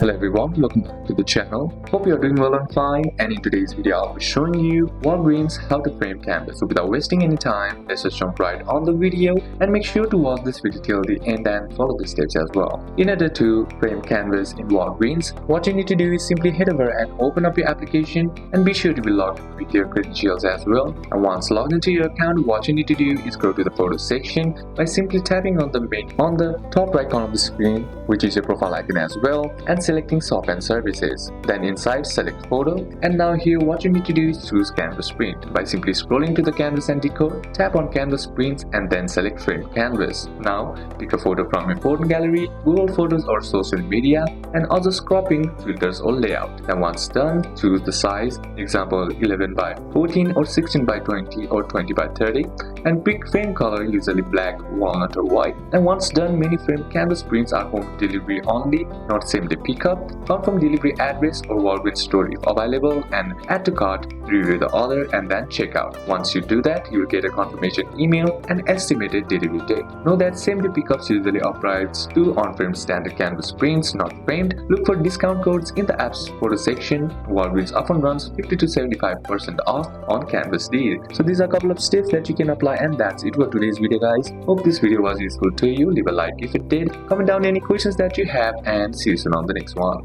Hello everyone, welcome back to the channel. Hope you are doing well and fine, and in today's video I'll be showing you Walgreens how to frame canvas. So without wasting any time, let's just jump right on the video and make sure to watch this video till the end and follow the steps as well. In order to frame canvas in Walgreens, what you need to do is simply head over and open up your application and be sure to be logged in with your credentials as well. And once logged into your account, what you need to do is go to the photo section by simply tapping on the top right corner of the screen, which is your profile icon as well, and selecting software and services. Then inside select photo, and now here what you need to do is choose canvas print. By simply scrolling to the canvas and decode, tap on canvas prints and then select frame canvas. Now pick a photo from your photo gallery, Google Photos or social media, and also cropping, filters or layout. And once done, choose the size, example 11 by 14 or 16 by 20 or 20 by 30, and pick frame color, usually black, walnut or white. And once done, many frame canvas prints are home delivery only, not same day pickup. Confirm delivery address or Walgreens store if available, and add to cart, review the order and then check out. Once you do that, you will get a confirmation email and estimated delivery date. Know that same day pickups usually applies to on-frame standard canvas prints, not framed. Look for discount codes in the app's photo section. Walgreens often runs 50 to 75% off on canvas deal. So these are a couple of steps that you can apply, and that's it for today's video guys. Hope this video was useful to you. Leave a like if it did, comment down any questions that you have, and see you soon on the next one.